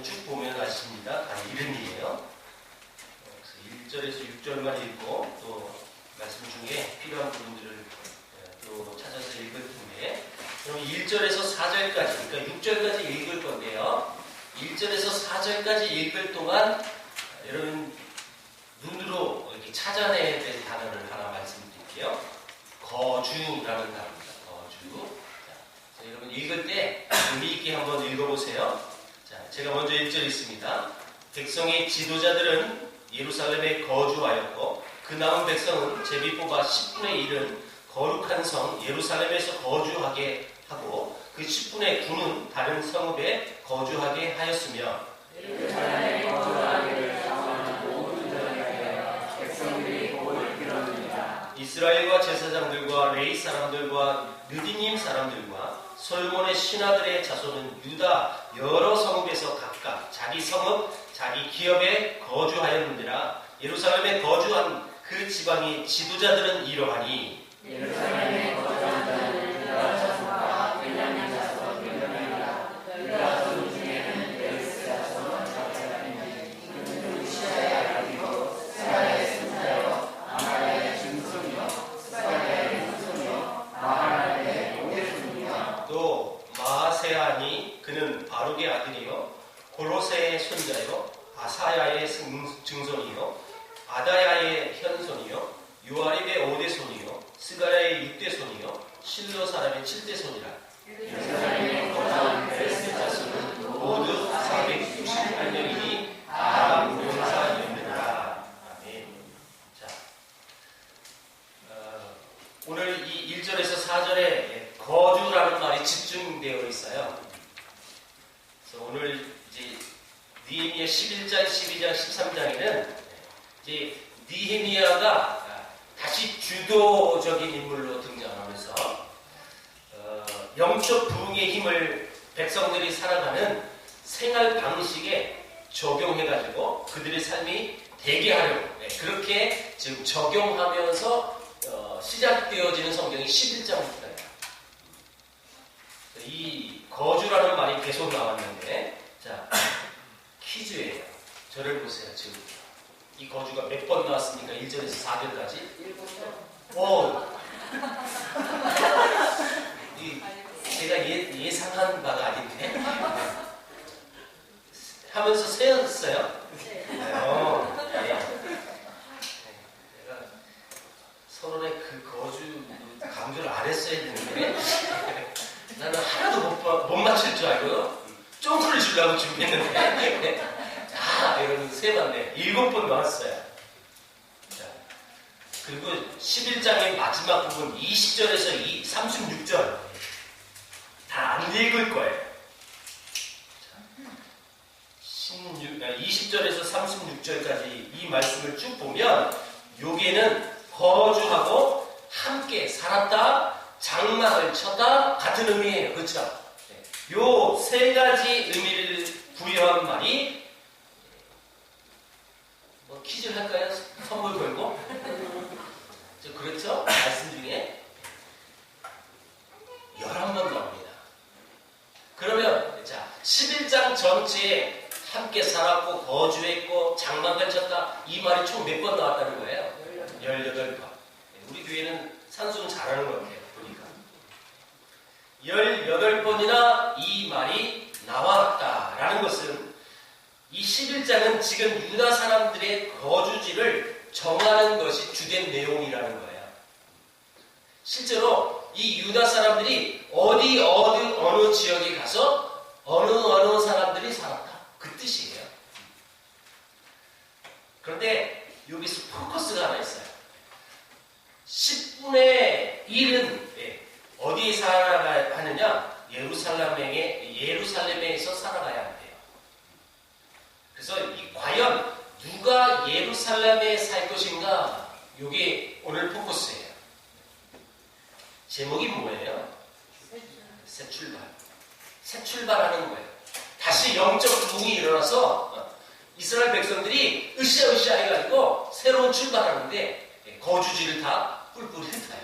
쭉 보면 아십니다. 다 이름이에요. 1절에서 6절만 읽고 또 말씀 중에 필요한 부분들을 또 찾아서 읽을 텐데, 그럼 1절에서 4절까지, 그러니까 6절까지 읽을 건데요. 1절에서 4절까지 읽을 동안 여러분 눈으로 이렇게 찾아내야 될 단어를 하나 말씀드릴게요. 거주라는 단어입니다. 거주. 자, 여러분 읽을 때 의미 있게 한번 읽어보세요. 자, 제가 먼저 1절 읽습니다. 백성의 지도자들은 예루살렘에 거주하였고 그 남은 백성은 제비 뽑아 10분의 1은 거룩한 성 예루살렘에서 거주하게 하고 그 10분의 9는 다른 성읍에 거주하게 하였으며 예루살렘에 거주하기를 사모하는 모든 자에게 백성들이 복을 빌었느니라. 이스라엘과 제사장들과 레위 사람들과 느디님 사람들과 솔몬의 신하들의 자손은 유다 여러 성읍에서 각각 자기 성읍, 자기 기업에 거주하였느니라. 예루살렘에 거주한 그 지방의 지도자들은 이러하니 예루살렘에 거주한 자는 유다 자손과 베냐민 자손 베냐민이라. 유다 자손 중에는 레위 자손 자자라니 그는 시아의 아들이고 스가랴의 손자요 아말의 증손이요 스가랴의 후손이요 마하랄의 오대손이요 또 마아세아니 그는 바룩의 아들이요 고로세의 손자요 아사야의 증손이요 아다야의 현손이요 요아립의 5대손이요 스가랴의 6대손이요 실로 사람의 7대손이라. 예루살렘에 거주한 베레스 자손은 모두 468명이니 다 무용사였느니라. 아멘. 자, 오늘 이 1절에서 4절에 거주라는 말이 집중되어 있어요. 그래서 오늘 이제 느헤미야 11장, 12장, 13장에는 이제 느헤미야가 다시 주도적인 인물로 등장하면서 영적 부흥의 힘을 백성들이 살아가는 생활 방식에 적용해가지고 그들의 삶이 되게 하려고 그렇게 지금 적용하면서 시작되어지는 성경이 11장부터예요. 이 거주라는 말이 계속 나왔는데, 자, 퀴즈예요. 저를 보세요. 지금 이 거주가 몇 번 나왔습니까? 1절에서 4절까지? 7번. 오! 제가 예상한 바가 아닌데? 하면서 세었어요? 네. 네. 내가 서론에 그 거주 강조를 안 했어야 되는데 나는 하나도 못 맞출 줄 알고 쫑크를 주려고 준비했는데 여러분 세봤네. 7번 나왔어요. 자, 그리고 11장의 마지막 부분 20절에서 36절 다 안 읽을 거예요. 자, 20절에서 36절까지 이 말씀을 쭉 보면 여기에는 거주하고 함께 살았다, 장막을 쳤다 같은 의미예요. 그렇죠? 요 세 가지 의미를 부여한 말이 퀴즈를 할까요? 선물 걸고? 그렇죠? 말씀 중에 11번 나옵니다. 그러면 자 11장 전체에 함께 살았고 거주했고 장막을 쳤다 이 말이 총 몇 번 나왔다는 거예요? 18번. 우리 교회는 산수는 잘하는 것 같아요. 보니까 18번이나 이 말이 나왔다라는 것은 이 11장은 지금 유다 사람들의 거주지를 정하는 것이 주된 내용이라는 거예요. 실제로 이 유다 사람들이 어느 지역에 가서 어느 사람들이 살았다. 그 뜻이에요. 그런데 여기서 포커스가 하나 있어요. 10분의 1은 어디에 살아가야 하느냐? 예루살렘에서 살아가야 한대요. 그래서 과연 누가 예루살렘에 살 것인가? 이게 오늘 포커스예요. 제목이 뭐예요? 새 출발. 새 출발하는 거예요. 다시 영적 부흥이 일어나서 이스라엘 백성들이 으쌰으쌰 해가지고 새로운 출발하는데 거주지를 다 뿔뿔이 흩어요.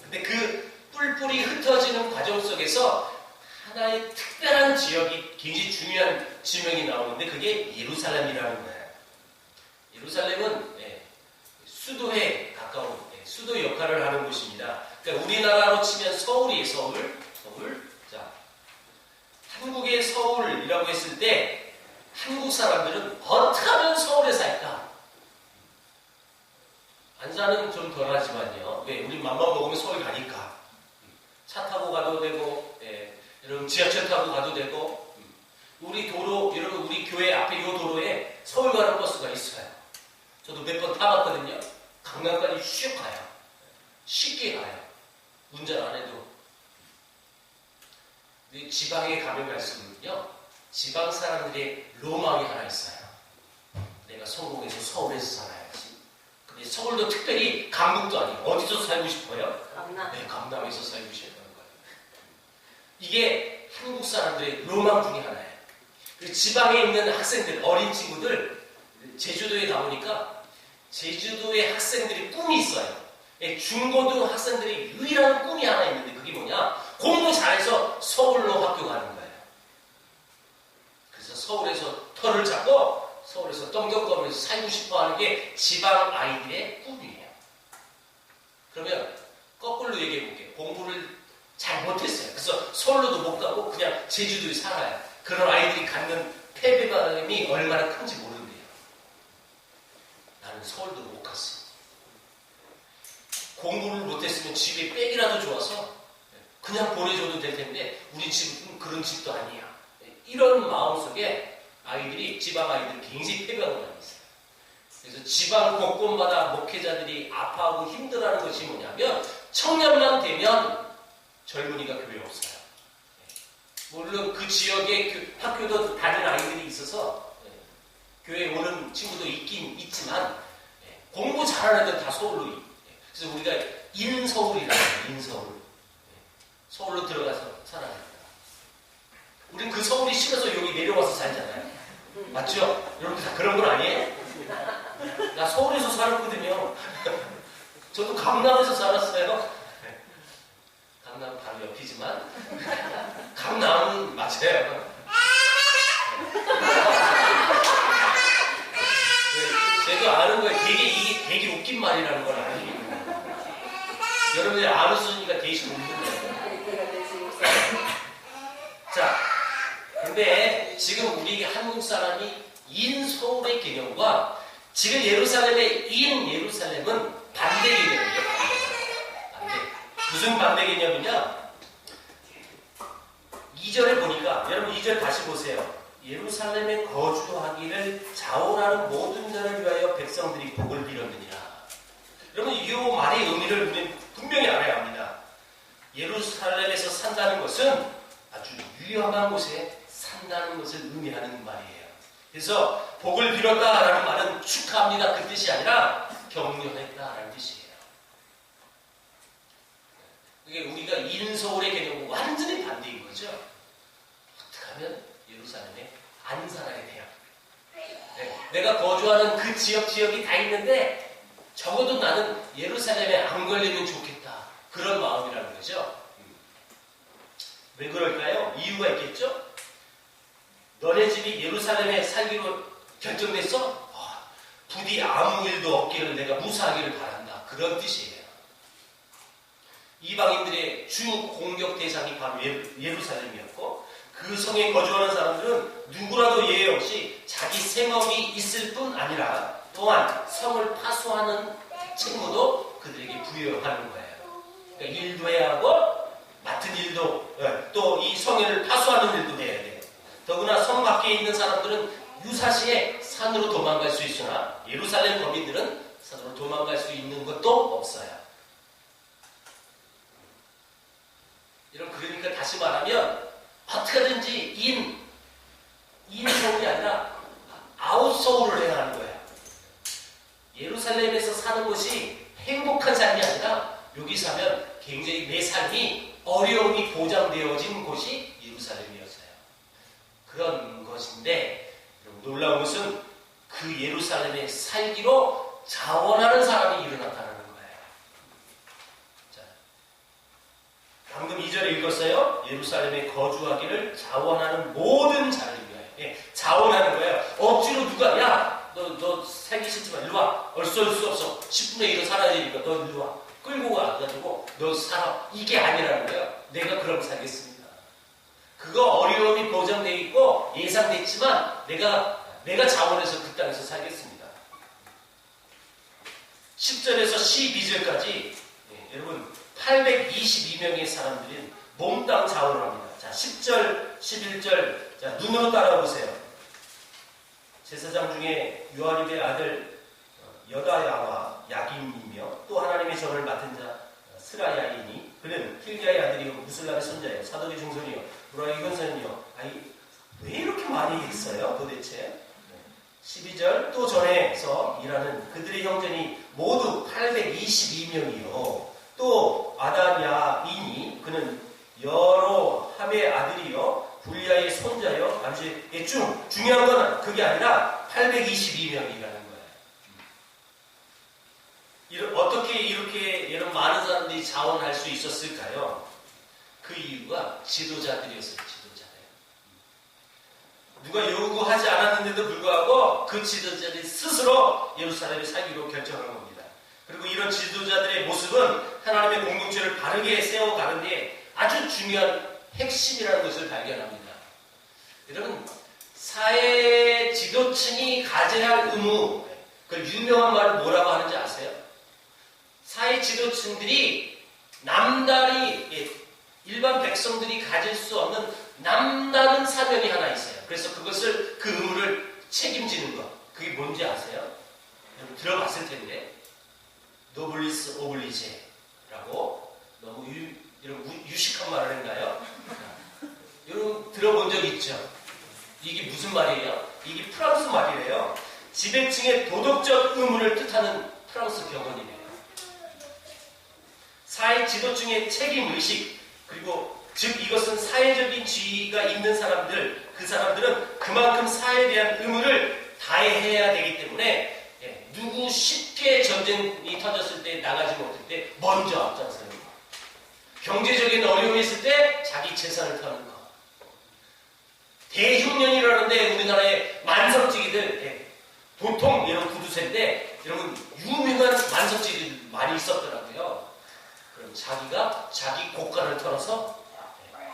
근데 그 뿔뿔이 흩어지는 과정 속에서 하나의 특별한 지역이 굉장히 중요한 지명이 나오는데 그게 예루살렘이라는 거예요. 예루살렘은 수도에 가까운 수도 역할을 하는 곳입니다. 그러니까 우리나라로 치면 서울이에요. 서울. 자, 한국의 서울이라고 했을 때 한국 사람들은 어떻게 하면 서울에 살까? 안산은 좀 덜하지만요. 왜? 우리 맘만 먹으면 서울 가니까. 차 타고 가도 되고, 여러분 지하철 타고 가도 되고, 우리 도로, 여러분 우리 교회 앞에 이 도로에 서울 가는 버스가 있어요. 저도 몇 번 타봤거든요. 강남까지 슉 가요. 쉽게 가요. 운전 안 해도. 근데 지방에 가면 갈수록요, 지방 사람들의 로망이 하나 있어요. 내가 성공해서 서울에서 살아야지. 근데 서울도 특별히 강북도 아니고 어디서 살고 싶어요? 강남. 네, 강남에서 살고 싶다는 거예요. 이게 한국 사람들의 로망 중에 하나예요. 그 지방에 있는 학생들, 어린 친구들, 제주도에 가보니까 제주도의 학생들이 꿈이 있어요. 중고등 학생들이 유일한 꿈이 하나 있는데 그게 뭐냐? 공부 잘해서 서울로 학교 가는 거예요. 그래서 서울에서 터를 잡고 서울에서 떵떵거리면서 살고 싶어 하는 게 지방 아이들의 꿈이에요. 그러면 거꾸로 얘기해 볼게요. 공부를 잘 못했어요. 그래서 서울로도 못 가고 그냥 제주도에 살아요. 그런 아이들이 갖는 패배감이 얼마나 큰지 모른대요. 나는 서울도 못 갔어. 공부를 못했으면 집에 백이라도 좋아서 그냥 보내줘도 될 텐데 우리 집은 그런 집도 아니야. 이런 마음속에 아이들이, 지방 아이들이 굉장히 패배감이 있어요. 그래서 지방 곳곳마다 목회자들이 아파하고 힘들어하는 것이 뭐냐면 청년만 되면 젊은이가 교회에 없어요. 물론 그 지역에 학교도 다른 아이들이 있어서 교회에 오는 친구도 있긴 있지만 공부 잘하는 애들 다 서울로. 그래서 우리가 인서울이라고 해요. 인서울. 서울로 들어가서 살아야 됩니다. 우린 그 서울이 싫어서 여기 내려와서 살잖아요. 맞죠? 여러분들 다 그런 건 아니에요? 나 서울에서 살았거든요. 저도 강남에서 살았어요. 강남 바로 옆이지만 강남은 맞아요. 제가 아는 거예요. 이게 되게 웃긴 말이라는 걸 알고. 여러분들이 아는 순위가 대신 웃는 거예요. 자, 근데 지금 우리 한국 사람이 인서울의 개념과 지금 예루살렘의 예루살렘은 반대 개념이에요. 반대. 무슨 반대 개념이냐? 2절에 보니까, 여러분 2절 다시 보세요. 예루살렘에 거주하기를 자원하는 모든 자를 위하여 백성들이 복을 빌었느니라. 여러분 이 말의 의미를 우리는 분명히 알아야 합니다. 예루살렘에서 산다는 것은 아주 유용한 곳에 산다는 것을 의미하는 말이에요. 그래서 복을 빌었다라는 말은 축하합니다 그 뜻이 아니라 격려했다라는 뜻이에요. 이게 우리가 인서울의 개념과 완전히 반대인 거죠. 어떻게 하면 예루살렘에 안 살아야 돼요. 내가 거주하는 그 지역이 다 있는데 적어도 나는 예루살렘에 안 걸리면 좋겠다. 그런 마음이라는 거죠. 왜 그럴까요? 이유가 있겠죠? 너네 집이 예루살렘에 살기로 결정됐어? 부디 아무 일도 없기를 내가 무사하기를 바란다. 그런 뜻이에요. 이방인들의 주 공격 대상이 바로 예루살렘이었고 그 성에 거주하는 사람들은 누구라도 예외 없이 자기 생업이 있을 뿐 아니라 또한 성을 파수하는 책무도 그들에게 부여하는 거예요. 그러니까 일도 해야 하고 맡은 일도 또 이 성을 파수하는 일도 해야 돼요. 더구나 성 밖에 있는 사람들은 유사시에 산으로 도망갈 수 있으나 예루살렘 거민들은 산으로 도망갈 수 있는 것도 없어요. 그러니까 다시 말하면 어떻게든지 인서울이 아니라 아웃서울을 해야 하는 거예요. 예루살렘에서 사는 것이 행복한 삶이 아니라 여기 사면 굉장히 내 삶이 어려움이 보장되어진 곳이 예루살렘이었어요. 그런 것인데 놀라운 것은 그 예루살렘에 살기로 자원하는 사람이 일어났다는 거예요. 자, 방금 2절에 읽었어요. 예루살렘에 거주하기 자원하는 모든 자를 위하여. 예, 자원하는 거예요. 억지로 누가 야 너 살기 싫지만 일로 와. 어쩔 수 없어. 10분의 1로 살아야 되니까 너 일로 와. 끌고 와가지고 너 살아. 이게 아니라는 거예요. 내가 그럼 살겠습니다. 그거 어려움이 보장되어 있고 예상됐지만 내가 자원해서 그 땅에서 살겠습니다. 10절에서 12절까지 여러분 822명의 사람들이 몽땅 자원을 합니다. 자, 10절, 11절 자, 눈으로 따라보세요. 제사장 중에 요아립의 아들 여다야와 야긴이며 또 하나님의 전을 맡은 자 스라야이니 그는 힐기야의 아들이요 무슬람의 손자요 사독의 중손이요 우라의 현선이요. 아니 왜 이렇게 많이 했어요 도대체? 12절 또 전에서 일하는 그들의 형제니 모두 822명이요 또 아다냐이니 그는 여로함의 아들이요 불리아의 손자요. 아주 중요한 건 그게 아니라 822명이라는 거예요. 어떻게 이렇게 이런 많은 사람들이 자원할 수 있었을까요? 그 이유가 지도자들이었어요. 지도자들. 누가 요구하지 않았는데도 불구하고 그 지도자들이 스스로 예루살렘에 살기로 결정한 겁니다. 그리고 이런 지도자들의 모습은 하나님의 공동체를 바르게 세워가는데 아주 중요한 핵심이라는 것을 발견합니다. 여러분, 사회 지도층이 가져야 할 의무, 그 유명한 말을 뭐라고 하는지 아세요? 사회 지도층들이 남다리, 일반 백성들이 가질 수 없는 남다른 사명이 하나 있어요. 그래서 그 의무를 책임지는 것. 그게 뭔지 아세요? 여러분 들어봤을 텐데. 노블리스 오블리제라고 너무 이런 유식한 말을 했나요? 여러분 들어본 적 있죠? 이게 무슨 말이에요? 이게 프랑스 말이래요. 지배층의 도덕적 의무를 뜻하는 프랑스 격언이래요. 사회 지도층의 책임의식 그리고 즉 이것은 사회적인 지위가 있는 사람들 그 사람들은 그만큼 사회에 대한 의무를 다해야 되기 때문에 누구 쉽게 전쟁이 터졌을 때 나가지 못할 때 먼저 앞장서는 거. 경제적인 어려움이 있을 때 자기 재산을 터는 거. 대흉년이라는데 우리나라의 만석지기들 보통 이런 구두쇠인데 여러분 유명한 만석지기들 많이 있었더라고요. 그럼 자기가 자기 고가를 털어서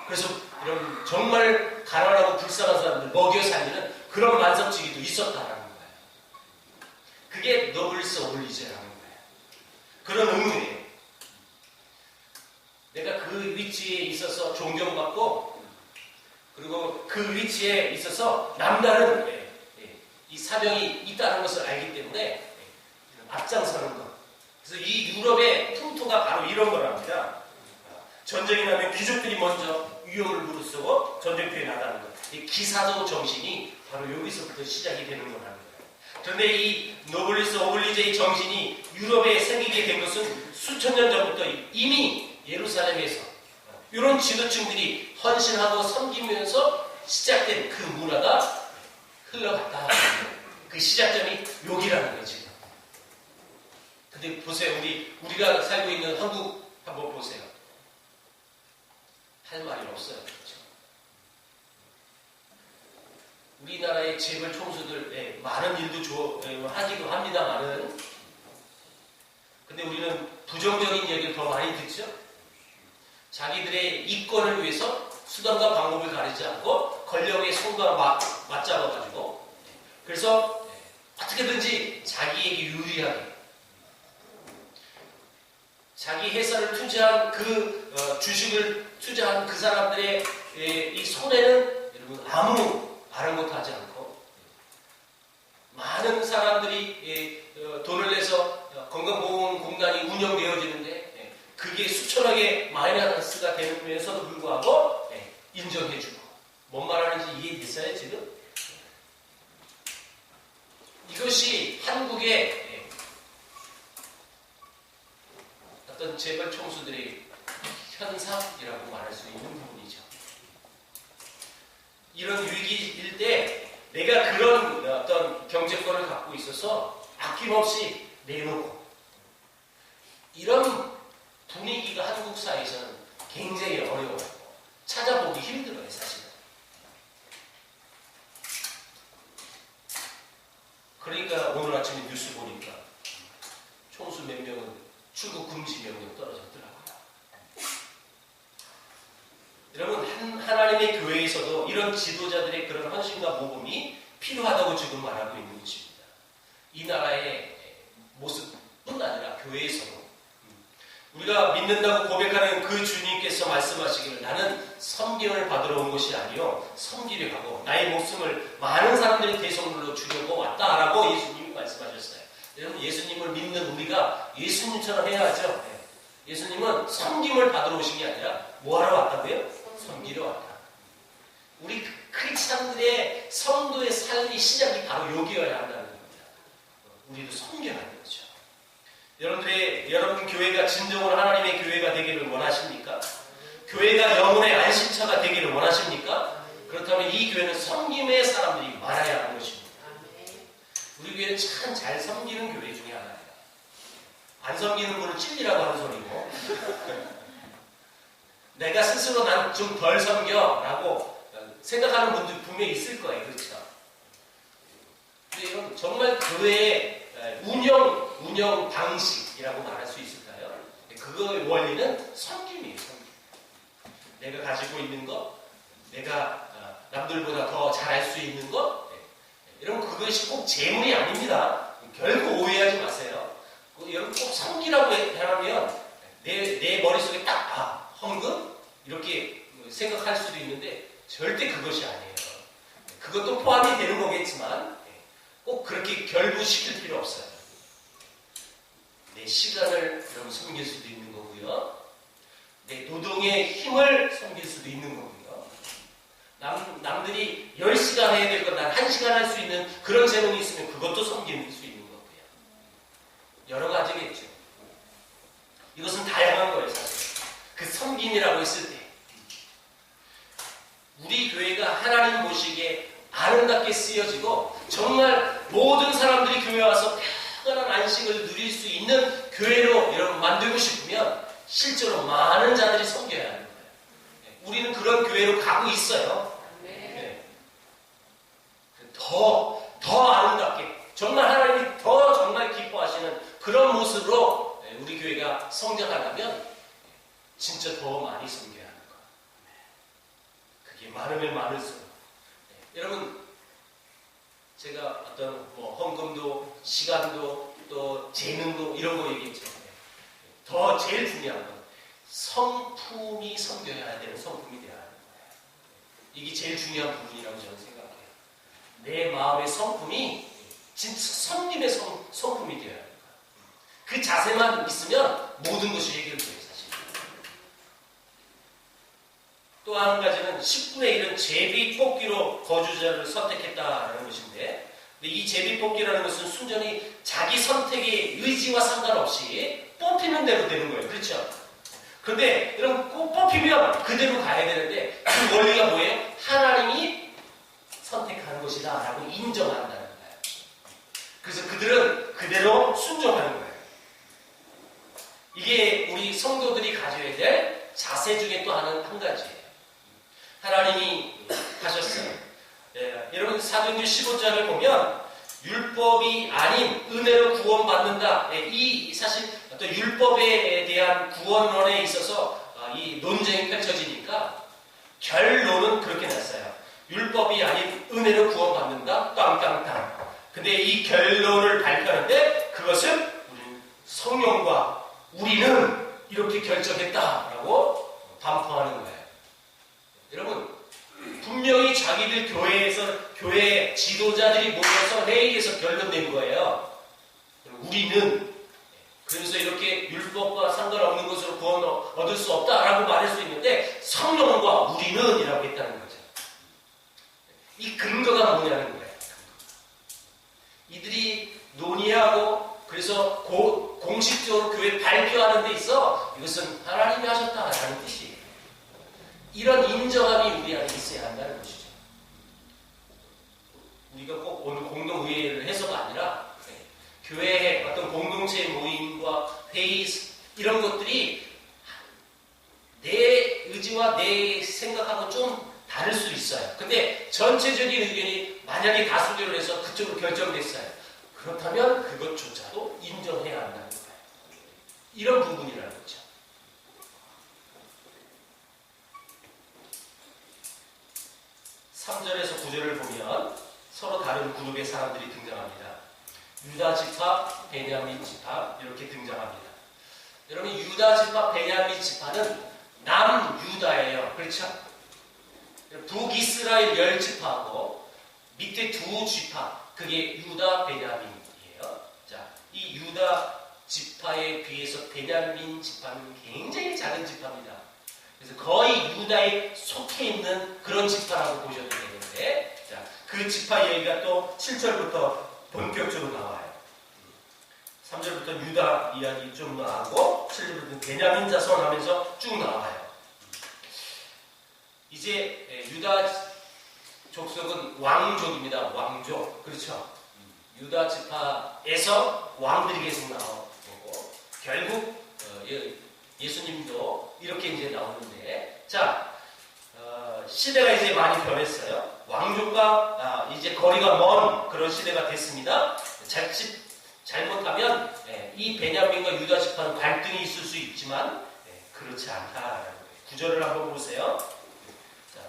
그래서 이런 정말 가난하고 불쌍한 사람들 먹여 살리는 그런 만석지기도 있었다라는 거예요. 그게 노블리스 오블리제라는 거예요. 그런 의무예요. 내가 그 위치에 있어서 존경받고 그리고 그 위치에 있어서 남다른 이 사명이 있다는 것을 알기 때문에 앞장서는 것. 그래서 이 유럽의 풍토가 바로 이런 거랍니다. 전쟁이 나면 귀족들이 먼저 위험을 무릅쓰고 전쟁터에 나가는 것. 이 기사도 정신이 바로 여기서부터 시작이 되는 거라는 거예요. 그런데 이 노블리스 오블리제의 정신이 유럽에 생기게 된 것은 수천 년 전부터 이미 예루살렘에서 이런 지도층들이 헌신하고 섬기면서 시작된 그 문화가 흘러갔다. 그 시작점이 여기라는 거지. 근데 보세요. 우리가 살고 있는 한국 한번 보세요. 할 말이 없어요. 그렇죠? 우리나라의 재벌 총수들 많은 일도 하기도 합니다만은 근데 우리는 부정적인 얘기를 더 많이 듣죠? 자기들의 이권을 위해서 수단과 방법을 가리지 않고 권력의 손과 맞잡아가지고 그래서 어떻게든지 자기에게 유리하게 자기 회사를 투자한 주식을 투자한 그 사람들의 이 손해는 여러분 아무 아랑곳하지 않고 많은 사람들이 돈을 내서 건강보험공단이 운영되어지는데 그게 수천억의 마이너스가 되면서도 불구하고 인정해주고 뭔 말하는지 이해됐어요 지금? 이것이 한국의 어떤 재벌 총수들의 현상이라고 말할 수 있는 부분이죠. 이런 위기일 때 내가 그런 어떤 경제권을 갖고 있어서 아낌없이 내놓고 이런 분위기가 한국 사회에서는 굉장히 어려워요. 찾아보기 힘들어요, 사실은. 그러니까 오늘 아침에 뉴스 보니까 총수 몇 명은 출국 금지 명령 떨어졌더라고요. 여러분, 하나님의 교회에서도 이런 지도자들의 그런 헌신과 모범이 필요하다고 지금 말하고 있는 것입니다. 이 나라의 모습뿐 아니라 교회에서도 우리가 믿는다고 고백하는 그 주님께서 말씀하시기를 나는 섬김을 받으러 온 것이 아니요 섬기려 하고 나의 목숨을 많은 사람들의 대성물로 주려고 왔다라고 예수님이 말씀하셨어요. 여러분, 예수님을 믿는 우리가 예수님처럼 해야죠. 예수님은 섬김을 받으러 오신 게 아니라 뭐하러 왔다고요? 섬기러 왔다. 우리 크리스찬들의 성도의 삶이 시작이 바로 여기여야 한다는 겁니다. 우리도 섬겨야 하는 거죠. 여러분 교회가 진정으로 하나님의 교회가 되기를 원하십니까? 교회가 영혼의 안식처가 되기를 원하십니까? 그렇다면 이 교회는 섬김의 사람들이 많아야 하는 것입니다. 우리 교회는 참 잘 섬기는 교회 중에 하나예요. 안 섬기는 분은 찔리라고 하는 소리고 내가 스스로 난 좀 덜 섬겨라고 생각하는 분들 분명히 있을 거예요. 그렇죠? 근데 이건 정말 교회의 운영 방식이라고 말할 수 있을까요? 그거의 원리는 섬김이에요. 섬김. 내가 가지고 있는 것, 내가 남들보다 더 잘할 수 있는 것, 여러분 그것이 꼭 재물이 아닙니다. 결국 오해하지 마세요. 여러분 꼭 섬기라고 하면 내 머릿속에 딱 헌금? 이렇게 생각할 수도 있는데 절대 그것이 아니에요. 그것도 포함이 되는 거겠지만 꼭 그렇게 결부시킬 필요 없어요. 내 시간을 여러분 섬길 수도 있는 거고요. 내 노동의 힘을 섬길 수도 있는 거고요. 남들이 10시간 해야 될 건 난 1시간 할 수 있는 그런 재능이 있으면 그것도 섬길 수 있는 거고요. 여러 가지겠죠. 이것은 다양한 거예요, 사실. 그 섬김이라고 했을 때 우리 교회가 하나님 보시기에 아름답게 쓰여지고 정말 모든 사람들이 교회 와서 편안한 안식을 누릴 수 있는 교회로 여러분 만들고 싶으면 실제로 많은 자들이 섬겨야 하는 거예요. 우리는 그런 교회로 가고 있어요. 네. 더 아름답게 정말 하나님이 더 정말 기뻐하시는 그런 모습으로 우리 교회가 성장하려면 진짜 더 많이 섬겨야 하는 거예요. 그게 많으면 많을수록 여러분 제가 어떤 헌금도 시간도 또 재능도 이런 거 얘기했죠. 더 제일 중요한 건 성품이 섬겨야 되는 성품이 되어야 하는 거예요. 이게 제일 중요한 부분이라고 저는 생각해요. 내 마음의 성품이 진짜 성님의 성품이 되어야 합니다. 그 자세만 있으면 모든 것이 해결돼요, 사실. 또 한 가지는 10분의 1은 제비 뽑기로 거주자를 선택했다라는 것인데, 근데 이 제비 뽑기라는 것은 순전히 자기 선택의 의지와 상관없이 뽑히는 대로 되는 거예요. 그렇죠? 그런데 여러분 꼭 뽑히면 그대로 가야 되는데 그 원리가 뭐예요? 하나님이 선택하는 것이다 라고 인정한다는 거예요. 그래서 그들은 그대로 순종하는 거예요. 이게 우리 성도들이 가져야 될 자세 중에 또 한 가지예요. 하나님이 하셨어요. 여러분 사도행전 15장을 보면 율법이 아닌 은혜로 구원받는다. 이 사실 어떤 율법에 대한 구원론에 있어서 이 논쟁이 펼쳐지니까 결론은 그렇게 났어요. 율법이 아닌 은혜로 구원받는다. 땅땅땅. 근데 이 결론을 발표하는데 그것은 성령과 우리는 이렇게 결정했다라고 반포하는 거예요. 여러분 분명히 자기들 교회 지도자들이 모여서 회의에서 결론낸 거예요. 우리는 그래서 이렇게 율법과 상관없는 것으로 구원 얻을 수 없다라고 말할 수 있는데 성령과 우리는 이라고 했다는 거죠. 이 근거가 뭐냐는 거예요. 이들이 논의하고 그래서 공식적으로 교회 발표하는 데 있어 이것은 하나님이 하셨다라는 뜻이에요. 이런 인정함이 우리 안에 있어야 한다는 것이죠. 우리가 꼭 오늘 공동의회를 해서가 아니라 교회의 어떤 공동체 모임과 회의 이런 것들이 내 의지와 내 생각하고 좀 다를 수 있어요. 근데 전체적인 의견이 만약에 다수결을 해서 그쪽으로 결정됐어요. 그렇다면 그것조차도 인정해야 한다는 거예요. 이런 부분이라는 거죠. 3절에서 9절을 보면 서로 다른 그룹의 사람들이 등장합니다. 유다 지파, 베냐민 지파 이렇게 등장합니다. 여러분 유다 지파, 베냐민 지파는 남유다예요. 그렇죠? 북이스라엘 10지파하고 밑에 두 지파 그게 유다, 베냐민이에요. 자, 이 유다 지파에 비해서 베냐민 지파는 굉장히 작은 지파입니다. 그래서 거의 유다에 속해 있는 그런 지파라고 보셔도 되는데, 자, 그 지파 얘기가 또 7절부터 본격적으로 나와요. 3절부터 유다 이야기 좀 나오고 7절부터 베냐민 자손 하면서 쭉 나와요. 이제 유다 족속은 왕족입니다. 왕족. 그렇죠? 유다 지파에서 왕들이 계속 나오고 결국 예수님도 이렇게 이제 나오는데, 자, 시대가 이제 많이 변했어요. 왕족과 이제 거리가 먼 그런 시대가 됐습니다. 잘못하면 이 베냐민과 유다 지파는 갈등이 있을 수 있지만 그렇지 않다라는 거예요. 구절을 한번 보세요. 자,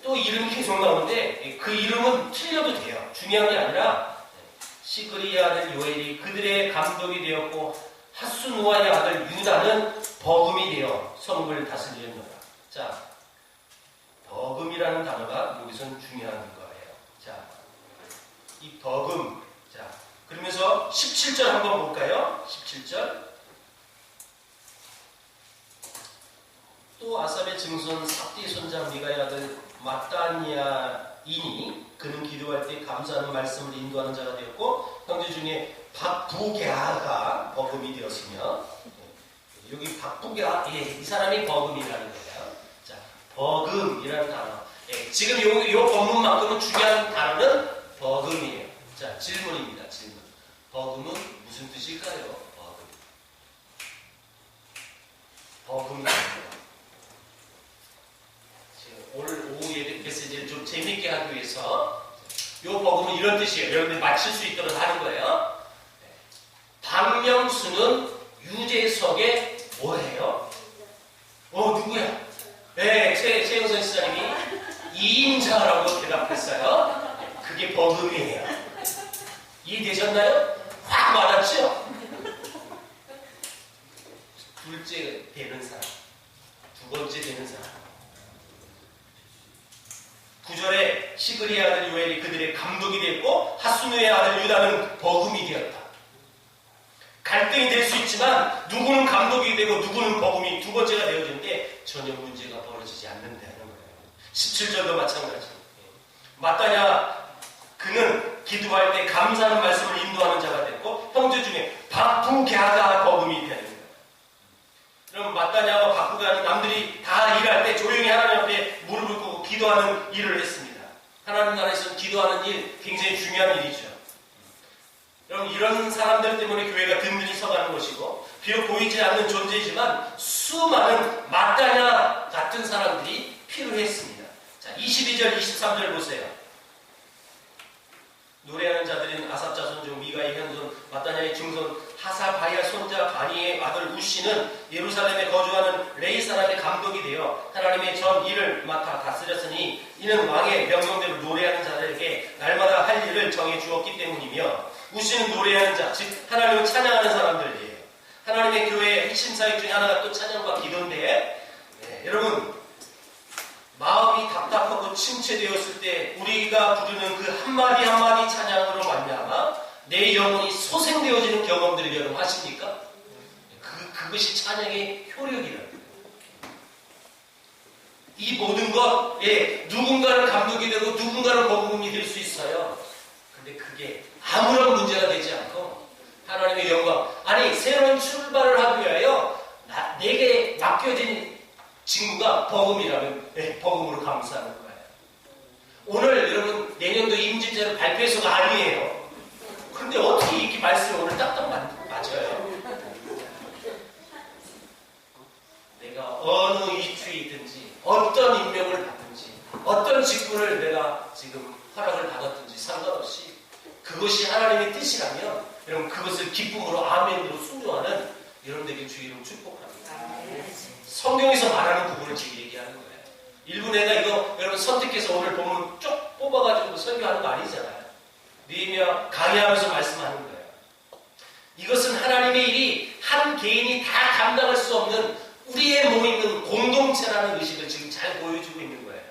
또 이름이 계속 나오는데 그 이름은 틀려도 돼요. 중요한 게 아니라 시그리의 아들 요엘이 그들의 감독이 되었고 하수누아의 아들 유다는 버금이 되어 성읍을 다스리려노라. 자, 버금이라는 단어가 여기서는 중요한 거예요. 자, 이 버금. 자, 그러면서 17절 한번 볼까요? 17절. 또 아삽의 증손 삽디 손자 미가의 아들 마따니아이니 그는 기도할 때 감사하는 말씀을 인도하는 자가 되었고 형제 중에 박부게아가 버금이 되었으며, 여기 박부게아, 이 사람이 버금이라는 거예요. 자, 버금이라는 단어. 지금 요 본문만큼은 중요한 단어는 버금이에요. 자, 질문입니다. 질문. 버금은 무슨 뜻일까요? 버금이 뭐예요? 오늘 오후 예배 메시지를 좀 재밌게 하기 위해서 요 버금은 이런 뜻이에요. 여러분들 맞힐 수 있도록 하는 거예요. 박명수는 유재석의 뭐예요? 누구야? 네, 최영선 시장님이 이인자라고 대답했어요. 그게 버금이에요. 이해되셨나요? 확 와닿죠? 둘째 되는 사람, 두 번째 되는 사람. 9절에 시그리의 아들 요엘이 그들의 감독이 되었고 하수누의 아들 유다는 버금이 되었다. 갈등이 될 수 있지만 누구는 감독이 되고 누구는 버금이 두 번째가 되어지는데 전혀 문제가 벌어지지 않는다는 거예요. 17절도 마찬가지. 마따냐 그는 기도할 때 감사하는 말씀을 인도하는 자가 됐고 형제 중에 박부게아가 버금이 되는 거예요. 그럼 마따냐와 박부게아는 남들이 다 일할 때 조용히 하나님 앞에 무릎을 꿇고 기도하는 일을 했습니다. 하나님 나라에서는 기도하는 일 굉장히 중요한 일이죠. 여러분 이런 사람들 때문에 교회가 든든히 서가는 것이고 비록 보이지 않는 존재이지만 수많은 마따냐 같은 사람들이 필요했습니다. 자, 22절 23절 보세요. 노래하는 자들인 아삽 자손 중 미가의 현손 마따냐의 증손 하사바야 손자 바니의 아들 우시는 예루살렘에 거주하는 레이 사람의 감독이 되어 하나님의 전 일을 맡아 다스렸으니 이는 왕의 명령대로 노래하는 자들에게 날마다 할 일을 정해 주었기 때문이며, 우시는 노래하는 자, 즉 하나님을 찬양하는 사람들이에요. 하나님의 교회의 핵심 사역 중에 하나가 또 찬양과 기도인데, 여러분 마음이 답답하고 침체되었을 때 우리가 부르는 그 한마디 한마디 찬양으로 말미암아 내 영혼이 소생되어지는 경험들을 여러분 하십니까? 그것이 찬양의 효력이라는 거예요. 이 모든 것에 누군가는 감독이 되고 누군가는 버금이 될 수 있어요. 근데 그게 아무런 문제가 되지 않고 하나님의 영광, 아니 새로운 출발을 하기 위하여 내게 맡겨진 직무가 버금이라면 버금으로 감사하는 거예요. 오늘 여러분 내년도 임진제를 발표해서가 아니에요. 그런데 어떻게 이렇게 말씀이 오늘 딱딱 맞아요? 내가 어느 위치에 있든지 어떤 임명을 받든지 어떤 직분을 내가 지금 허락을 받았든지 상관없이 그것이 하나님의 뜻이라면 여러분 그것을 기쁨으로 아멘으로 순종하는 여러분들에게 주의로 축복합니다. 성경에서 말하는 부분을 지금 얘기하는 거예요. 일부 내가 이거 여러분 선택해서 오늘 보면 쭉 뽑아가지고 설교하는 거 아니잖아요. 느헤미야 강의하면서 말씀하는 거예요. 이것은 하나님의 일이 한 개인이 다 감당할 수 없는 우리의 모이는 공동체라는 의식을 지금 잘 보여주고 있는 거예요.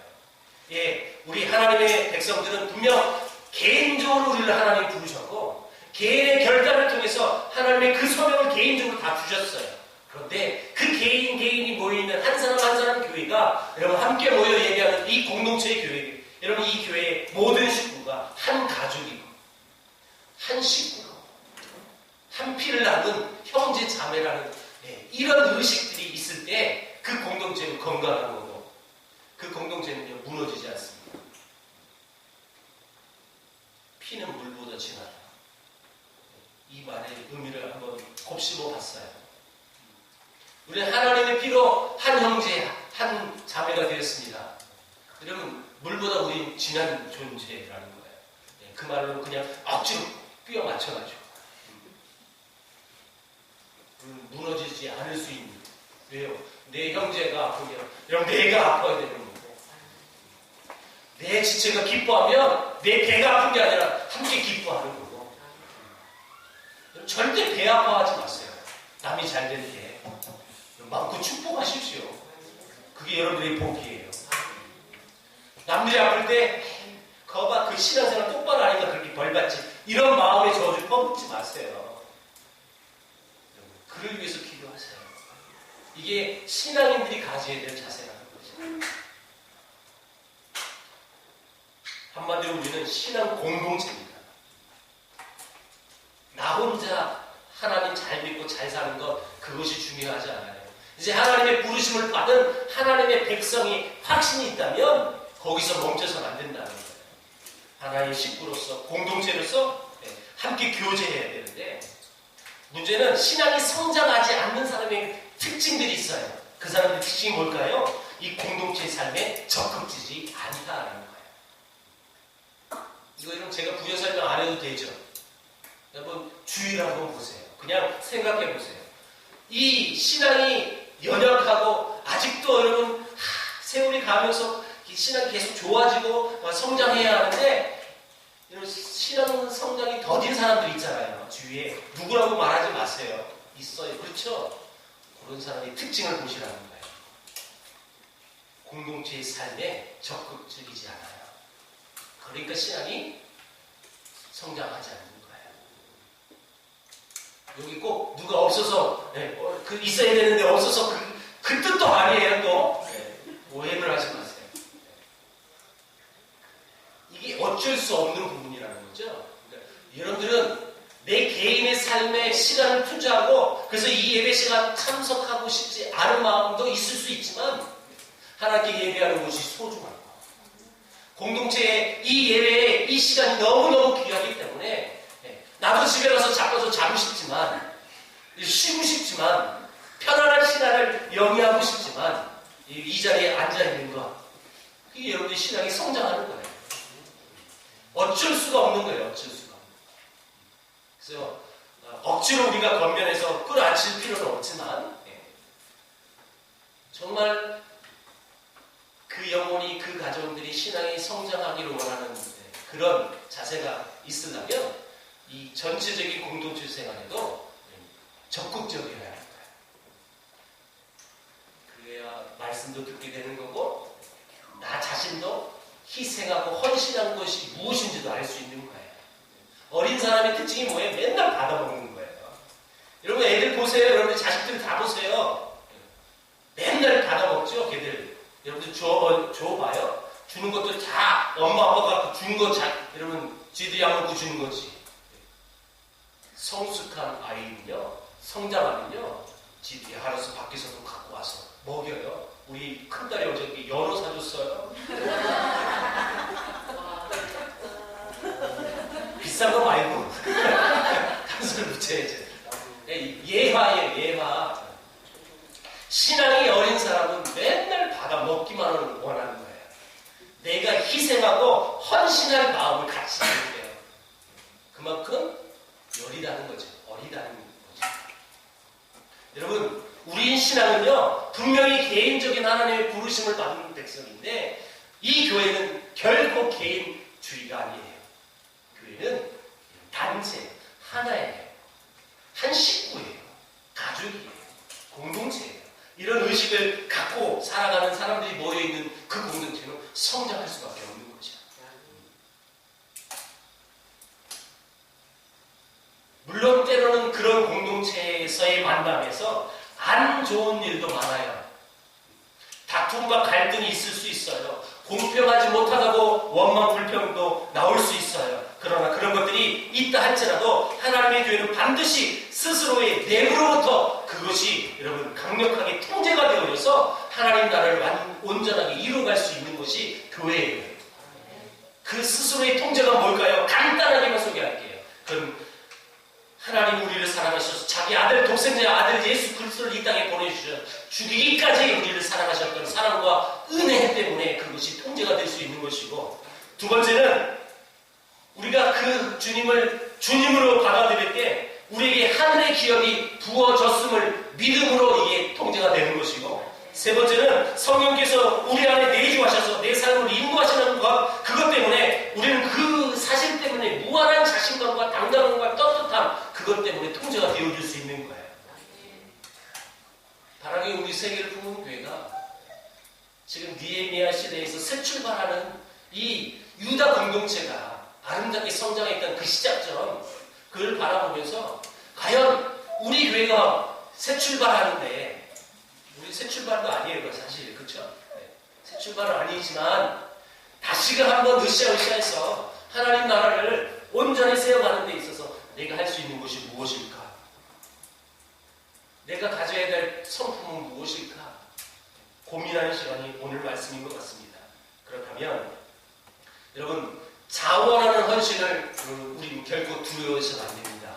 예, 우리 하나님의 백성들은 분명 개인적으로 우리를 하나님 부르셨고 개인의 결단을 통해서 하나님의 그 소명을 개인적으로 다 주셨어요. 그런데 그 개인이 모여있는 한 사람 한 사람 교회가 여러분 함께 모여 예배하는 이 공동체의 교회, 여러분 이 교회의 모든 식구가 한 가족이고 한 식구고 한 피를 나눈 형제 자매라는 이런 의식들이 있을 때 그 공동체는 건강한 거고 그 공동체는 무너지지 않습니다. 피는 물보다 진하다. 이 말의 의미를 한번 곱씹어 봤어요. 우리는 하나님의 피로 한 형제, 한 자매가 되었습니다. 여러분, 물보다 우린 진한 존재라는 거예요. 그 말로 그냥 억지로 끼워 맞춰가지고 무너지지 않을 수 있는. 왜요? 내 형제가 아프면 여러분 내가 아파야 되는 거고 내 지체가 기뻐하면 내 배가 아픈 게 아니라 함께 기뻐하는 거고 절대 배 아파하지 마세요. 남이 잘 될 때 마음껏 축복하십시오. 그게 여러분들의 복이에요. 남들이 아플 때 거봐 그 신앙생활 똑바로 하니까 그렇게 벌받지 이런 마음의 저주 퍼붓지 마세요. 그를 위해서 기도하세요. 이게 신앙인들이 가져야 될 자세라는 거죠. 한마디로 우리는 신앙 공동체입니다. 나 혼자 하나님 잘 믿고 잘 사는 것 그것이 중요하지 않아요. 이제 하나님의 부르심을 받은 하나님의 백성이 확신이 있다면 거기서 멈춰서는 안 된다는 거예요. 하나님의 식구로서 공동체로서 함께 교제해야 되는데 문제는 신앙이 성장하지 않는 사람의 특징들이 있어요. 그 사람의 특징이 뭘까요? 이 공동체의 삶에 적극지지 않다라는 거예요. 이거 여러분 제가 부연 설명 안 해도 되죠? 여러분 주의를 한번 보세요. 그냥 생각해 보세요. 이 신앙이 연약하고 아직도 여러분 세월이 가면서 이 신앙이 계속 좋아지고 성장해야 하는데 이런 신앙 성장이 더딘 사람들 있잖아요. 주위에 누구라고 말하지 마세요. 있어요. 그렇죠? 그런 사람의 특징을 보시라는 거예요. 공동체의 삶에 적극적이지 않아요. 그러니까 신앙이 성장하지 않는 거예요. 여기 꼭 누가 없어서 있어야 되는데 없어서 그 뜻도 아니에요. 또 오해를 하지 마세요. 이게 어쩔 수 없는 부분이라는 거죠. 그러니까 여러분들은 내 개인의 삶에 시간을 투자하고 그래서 이 예배 시간 참석하고 싶지 않은 마음도 있을 수 있지만 하나님께 예배하는 것이 소중하고 공동체의 이 예배의 이 시간이 너무너무 귀하기 때문에 나도 집에 가서 자빠서 자고 싶지만 쉬고 싶지만 편안한 시간을 영위하고 싶지만 이 자리에 앉아있는 것 그게 여러분의 신앙이 성장하는 거예요. 어쩔 수가 없는 거예요. 어쩔 수가. 그래서 억지로 우리가 겉면에서 끌어안칠 필요는 없지만 정말 그 영혼이 그 가정들이 신앙이 성장하기를 원하는 그런 자세가 있으려면 이 전체적인 공동체 생활에도 적극적이어야 할 거예요. 그래야 말씀도 듣게 되는 거고 나 자신도 희생하고 헌신한 것이 무엇인지도 알 수 있는 거예요. 어린 사람의 특징이 뭐예요? 맨날 받아먹는 거예요. 여러분 애들 보세요. 여러분 자식들 다 보세요. 맨날 받아먹죠. 걔들. 여러분들 줘봐요. 주는 것도 다 엄마 아빠가 주는 거 여러분 지들이 안 먹고 주는 거지. 성숙한 아이는요. 성장하면요. 지들이 알아서 밖에서도 갖고 와서 먹여요. 우리 큰딸이 어저께 연어 사줬어요. 비싼 거 말고 단순을 붙여야지. 예화예요. 예화. 신앙이 어린 사람은 맨날 받아 먹기만 원하는 거예요. 내가 희생하고 헌신할 마음을 같이 해야 돼요. 그만큼 여리다는 거죠. 어리다는 거죠. 여러분, 우리 신앙은요, 분명히 개인적인 하나님의 부르심을 받은 백성인데, 이 교회는 결코 개인주의가 아니에요. 교회는 단체, 하나예요. 한 식구예요. 가족이에요. 공동체예요. 이런 의식을 갖고 살아가는 사람들이 모여있는 그 공동체는 성장할 수밖에 없는 거죠. 물론 때로는 그런 공동체에서의 만남에서 안 좋은 일도 많아요. 다툼과 갈등이 있을 수 있어요. 공평하지 못하다고 원망 불평도 나올 수 있어요. 그러나 그런 것들이 있다 할지라도 하나님의 교회는 반드시 스스로의 내부로부터 그것이 여러분 강력하게 통제가 되어져서 하나님 나라를 온전하게 이루어갈 수 있는 것이 교회예요. 그 스스로의 통제가 뭘까요? 간단하게만 소개할게요. 그럼 하나님 우리를 사랑하셔서 자기 아들 독생자 아들 예수 그리스도를 이 땅에 보내주셔서 죽이기까지 우리를 사랑하셨던 사랑과 은혜 때문에 그것이 통제가 될 수 있는 것이고, 두 번째는 우리가 그 주님을 주님으로 받아들일 때 우리에게 하늘의 기업이 부어졌음을 믿음으로 이게 통제가 되는 것이고, 세 번째는 성령께서 우리 안에 내주하셔서 내 삶을 인도하시는 것, 그것 때문에 우리는 그 사실 때문에 무한한 자신감과 당당함과 떳떳함, 그것 때문에 통제가 되어줄 수 있는 거예요. 바라기 우리 세계를 품은 교회가 지금 니에미야 시대에서 새 출발하는 이 유다 공동체가 아름답게 성장했던 그 시작점, 그걸 바라보면서 과연 우리 교회가 새 출발하는데, 우리 새 출발도 아니에요, 사실. 그렇죠? 네. 새 출발은 아니지만 다시금 한번 으쌰으쌰해서 하나님 나라를 온전히 세워가는 데 있어서 내가 할 수 있는 것이 무엇일까? 내가 가져야 될 성품은 무엇일까? 고민하는 시간이 오늘 말씀인 것 같습니다. 그렇다면 여러분, 자원하는 헌신을 우리 결코 두려워해서는 안 됩니다.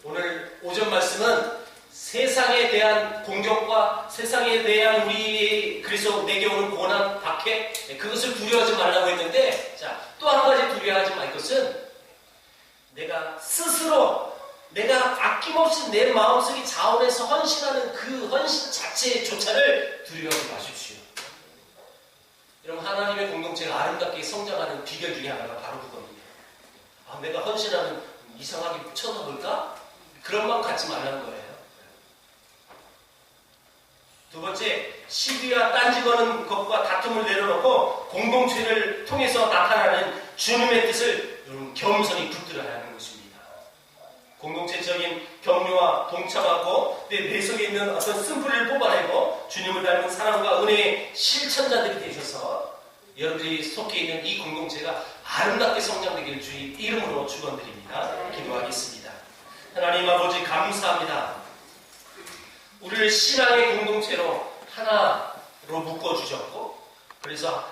오늘 오전 말씀은 세상에 대한 공격과 세상에 대한 우리 그래서 내게 오는 고난, 박해, 그것을 두려워하지 말라고 했는데, 자, 또 한 가지 두려워하지 말 것은 내가 스스로 내가 아낌없이 내 마음속에 자원해서 헌신하는 그 헌신 자체조차를 두려워하지 마십시오. 여러분, 하나님의 공동체가 아름답게 성장하는 비결 중에 하나가 바로 그겁니다. 아, 내가 헌신하면 이상하게 쳐다볼까? 그런 마음 갖지 말라는 거예요. 두 번째, 시비와 딴지거는 것과 다툼을 내려놓고 공동체를 통해서 나타나는 주님의 뜻을 여러분 겸손히 붙들어야 하는 것입니다. 공동체적인 격려와 동참하고 내 속에 있는 어떤 쓴뿌리를 뽑아내고 주님을 닮은 사랑과 은혜의 실천자들이 되셔서 여러분들이 속해 있는 이 공동체가 아름답게 성장되기를 주의 이름으로 축원드립니다. 기도하겠습니다. 하나님 아버지, 감사합니다. 우리를 신앙의 공동체로 하나로 묶어주셨고, 그래서